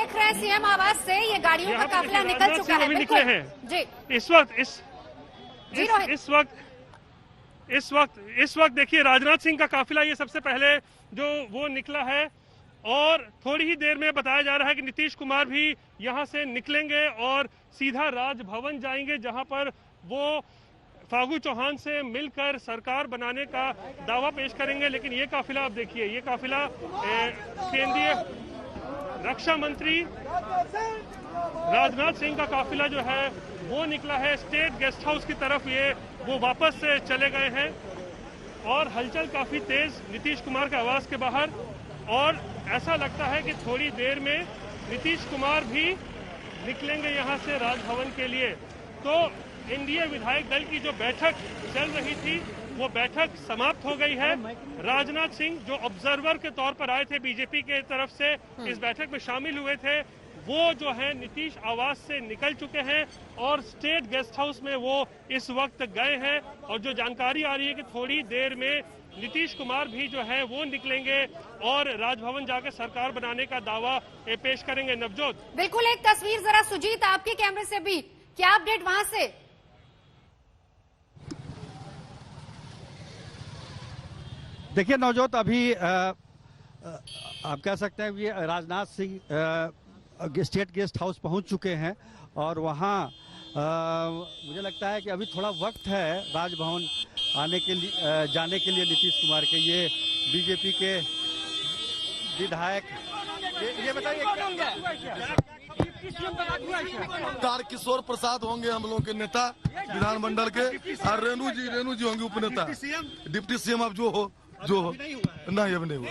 देख रहे हैं सीएम आवास से ये गाड़ियों का काफिला निकल चुका है। निकले हैं जी इस वक्त देखिए राजनाथ सिंह का काफिला ये सबसे पहले जो वो निकला है और थोड़ी ही देर में बताया जा रहा है कि नीतीश कुमार भी यहां से निकलेंगे और सीधा राजभवन जाएंगे, जहां पर वो फागू चौहान से मिलकर सरकार बनाने का दावा पेश करेंगे। लेकिन ये काफिला आप देखिए, ये काफिला केंद्रीय रक्षा मंत्री राजनाथ सिंह का काफिला जो है वो निकला है स्टेट गेस्ट हाउस की तरफ। वो वापस से चले गए हैं और हलचल काफी तेज नीतीश कुमार के आवास के बाहर, और ऐसा लगता है कि थोड़ी देर में नीतीश कुमार भी निकलेंगे यहां से राजभवन के लिए। तो एनडीए विधायक दल की जो बैठक चल रही थी वो बैठक समाप्त हो गई है। राजनाथ सिंह जो ऑब्जर्वर के तौर पर आए थे बीजेपी के तरफ से, इस बैठक में शामिल हुए थे, वो जो है नीतीश आवास से निकल चुके हैं और स्टेट गेस्ट हाउस में वो इस वक्त गए हैं। और जो जानकारी आ रही है कि थोड़ी देर में नीतीश कुमार भी जो है वो निकलेंगे और राजभवन जाकर सरकार बनाने का दावा पेश करेंगे। नवजोत, बिल्कुल एक तस्वीर जरा सुजीत आपके कैमरे से भी, क्या अपडेट वहां से? देखिए नवजोत, अभी आप कह सकते हैं ये Rajnath Singh state guest house पहुंच चुके हैं और वहां मुझे लगता है कि अभी थोड़ा वक्त है राजभवन आने के लिए जाने के लिए नीतीश कुमार के। ये बीजेपी के विधायक ये बताइए किशोर प्रसाद होंगे हम लोगों के नेता विधानमंडल के, और रेणु जी होंगे उपनेता। डिप्टी सीएम अब जो हो नहीं, अब नहीं हुआ।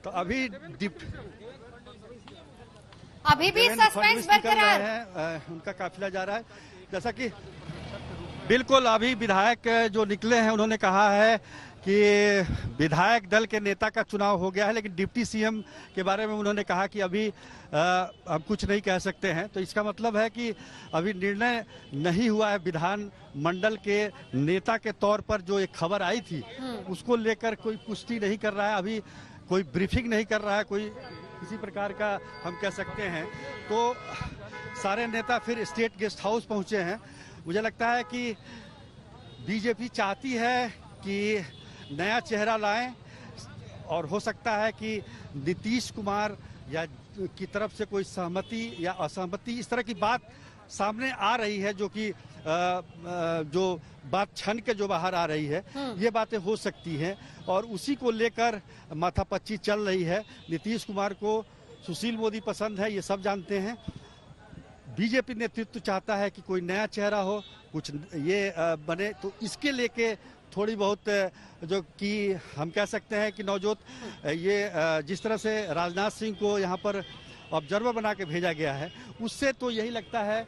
तो अभी भी सस्पेंस बरकरार है, उनका काफिला जा रहा है। जैसा कि बिल्कुल अभी विधायक जो निकले हैं उन्होंने कहा है कि विधायक दल के नेता का चुनाव हो गया है, लेकिन डिप्टी सीएम के बारे में उन्होंने कहा कि अभी हम कुछ नहीं कह सकते हैं। तो इसका मतलब है कि अभी निर्णय नहीं हुआ है। विधान मंडल के नेता के तौर पर जो एक खबर आई थी उसको लेकर कोई पुष्टि नहीं कर रहा है, अभी कोई ब्रीफिंग नहीं कर रहा है, कोई किसी प्रकार का हम कह सकते हैं। तो सारे नेता फिर स्टेट गेस्ट हाउस पहुंचे हैं। मुझे लगता है कि बीजेपी चाहती है कि नया चेहरा लाएं और हो सकता है कि नीतीश कुमार या की तरफ से कोई सहमति या असहमति इस तरह की बात सामने आ रही है, जो कि जो बात छन के जो बाहर आ रही है, ये बातें हो सकती हैं और उसी को लेकर माथापच्ची चल रही है। नीतीश कुमार को सुशील मोदी पसंद है, ये सब जानते हैं। बीजेपी नेतृत्व चाहता है कि कोई नया चेहरा हो, कुछ ये बने, तो इसके लेके थोड़ी बहुत जो कि हम कह सकते हैं कि नवजोत, ये जिस तरह से राजनाथ सिंह को यहाँ पर ऑब्जर्वर बना के भेजा गया है, उससे तो यही लगता है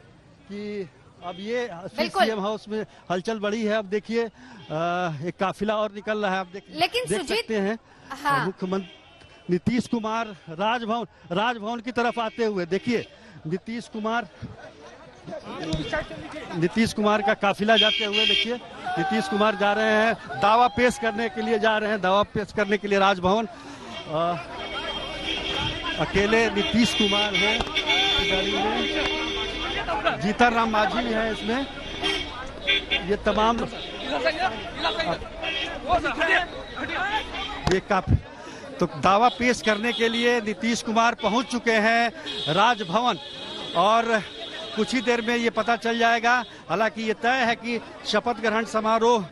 कि अब ये सीएम हाउस में हलचल बढ़ी है। अब देखिए एक काफिला और निकल रहा है, आप देख सकते हैं। हाँ। मुख्यमंत्री नीतीश कुमार राजभवन की तरफ आते हुए देखिए नीतीश कुमार का काफिला जाते हुए देखिए नीतीश कुमार जा रहे हैं, दावा पेश करने के लिए राजभवन। अकेले नीतीश कुमार हैं गाड़ी में, जीतन राम मांझी है इसमें, ये तमाम ये काफी तो दावा पेश करने के लिए नीतीश कुमार पहुंच चुके हैं राजभवन और कुछ ही देर में ये पता चल जाएगा। हालांकि ये तय है कि शपथ ग्रहण समारोह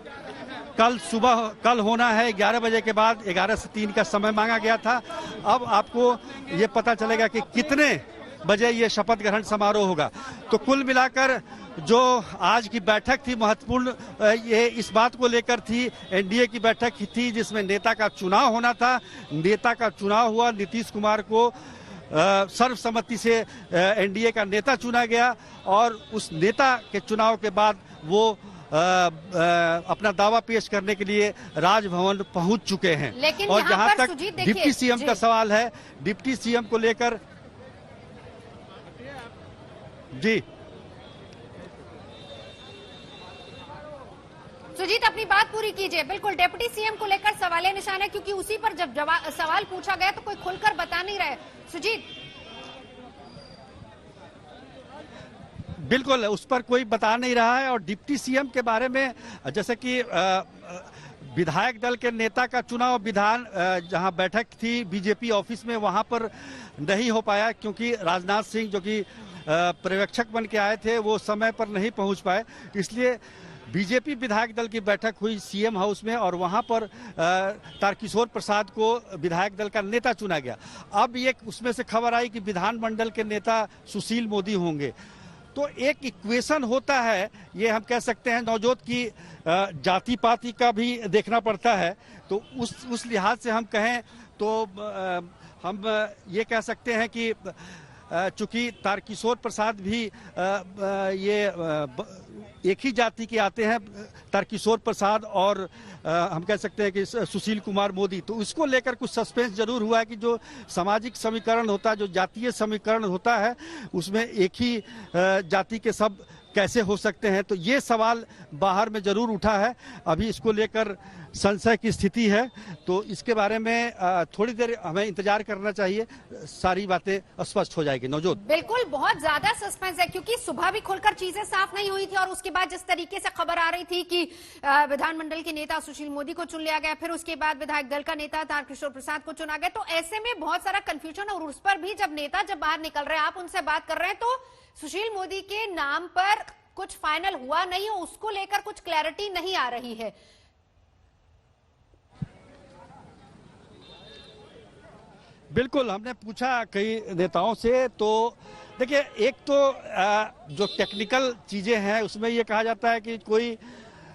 कल होना है 11 बजे के बाद। 11 से 3 का समय मांगा गया था। अब आपको ये पता चलेगा कि कितने बजे ये शपथ ग्रहण समारोह होगा। तो कुल मिलाकर जो आज की बैठक थी महत्वपूर्ण, ये इस बात को लेकर थी, एनडीए की बैठक थी जिसमें नेता का चुनाव होना था। नेता का चुनाव हुआ, नीतीश कुमार को सर्वसम्मति से एनडीए का नेता चुना गया और उस नेता के चुनाव के बाद वो अपना दावा पेश करने के लिए राजभवन पहुंच चुके हैं। और जहां तक डिप्टी सीएम का सवाल है, डिप्टी सीएम को लेकर जी सुजीत अपनी बात पूरी कीजिए। बिल्कुल डिप्टी सीएम को लेकर सवालिया निशान है, क्योंकि उसी पर जब सवाल पूछा गया तो कोई खुलकर बता नहीं रहे। सुजीत बिल्कुल उस पर कोई बता नहीं रहा है। और डिप्टी सीएम के बारे में जैसे कि विधायक दल के नेता का चुनाव विधान जहां बैठक थी बीजेपी ऑफिस में, वहां पर नहीं हो पाया क्योंकि राजनाथ सिंह जो कि पर्यवेक्षक बन के आए थे वो समय पर नहीं पहुंच पाए। इसलिए बीजेपी विधायक दल की बैठक हुई सीएम हाउस में और वहां पर तारकिशोर प्रसाद को विधायक दल का नेता चुना गया। अब ये उसमें से खबर आई कि विधानमंडल के नेता सुशील मोदी होंगे। तो एक इक्वेशन होता है, ये हम कह सकते हैं नवजोत की जाति पाति का भी देखना पड़ता है। तो उस लिहाज से हम कहें तो हम ये कह सकते हैं कि चूंकि तारकिशोर प्रसाद भी ये एक ही जाति के आते हैं, तारकिशोर प्रसाद और हम कह सकते हैं कि सुशील कुमार मोदी, तो इसको लेकर कुछ सस्पेंस जरूर हुआ है कि जो सामाजिक समीकरण होता है, जो जातीय समीकरण होता है, उसमें एक ही जाति के सब कैसे हो सकते हैं। तो ये सवाल बाहर में जरूर उठा है। अभी इसको लेकर संशय की स्थिति है, तो इसके बारे में थोड़ी देर हमें इंतजार करना चाहिए, सारी बातें स्पष्ट हो जाएगी। नवजोत बिल्कुल बहुत ज्यादा सस्पेंस है, क्योंकि सुबह भी खुलकर चीजें साफ नहीं हुई थी और उसके बाद जिस तरीके से खबर आ रही थी कि विधानमंडल के नेता सुशील मोदी को चुन लिया गया, फिर उसके बाद विधायक दल का नेता तारकिशोर प्रसाद को चुना गया, तो ऐसे में बहुत सारा कंफ्यूजन। और उस पर भी जब नेता बाहर निकल रहे हैं, आप उनसे बात कर रहे हैं, तो सुशील मोदी के नाम पर कुछ फाइनल हुआ नहीं है, उसको लेकर कुछ क्लैरिटी नहीं आ रही है। बिल्कुल हमने पूछा कई नेताओं से, तो देखिए एक तो जो टेक्निकल चीजें हैं उसमें ये कहा जाता है कि कोई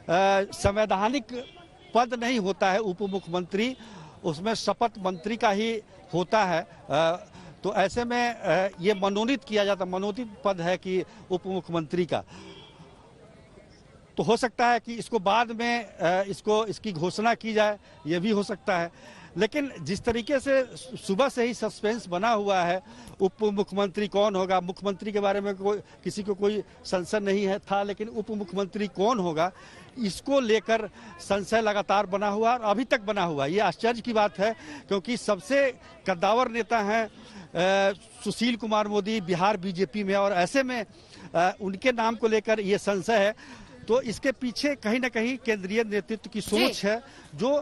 संवैधानिक पद नहीं होता है उप मुख्यमंत्री, उसमें शपथ मंत्री का ही होता है। तो ऐसे में ये मनोनीत किया जाता, मनोनीत पद है कि उप मुख्यमंत्री का। तो हो सकता है कि इसको बाद में इसकी घोषणा की जाए, ये भी हो सकता है। लेकिन जिस तरीके से सुबह से ही सस्पेंस बना हुआ है, उप मुख्यमंत्री कौन होगा, मुख्यमंत्री के बारे में किसी को कोई संशय नहीं है था, लेकिन उप मुख्यमंत्री कौन होगा इसको लेकर संशय लगातार बना हुआ और अभी तक बना हुआ। ये आश्चर्य की बात है, क्योंकि सबसे कद्दावर नेता हैं सुशील कुमार मोदी बिहार बीजेपी में, और ऐसे में उनके नाम को लेकर ये संशय है। तो इसके पीछे कहीं ना कहीं केंद्रीय नेतृत्व की सोच है, जो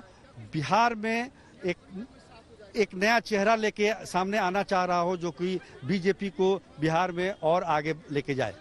बिहार में एक नया चेहरा लेके सामने आना चाह रहा हो, जो कि बीजेपी को बिहार में और आगे लेके जाए।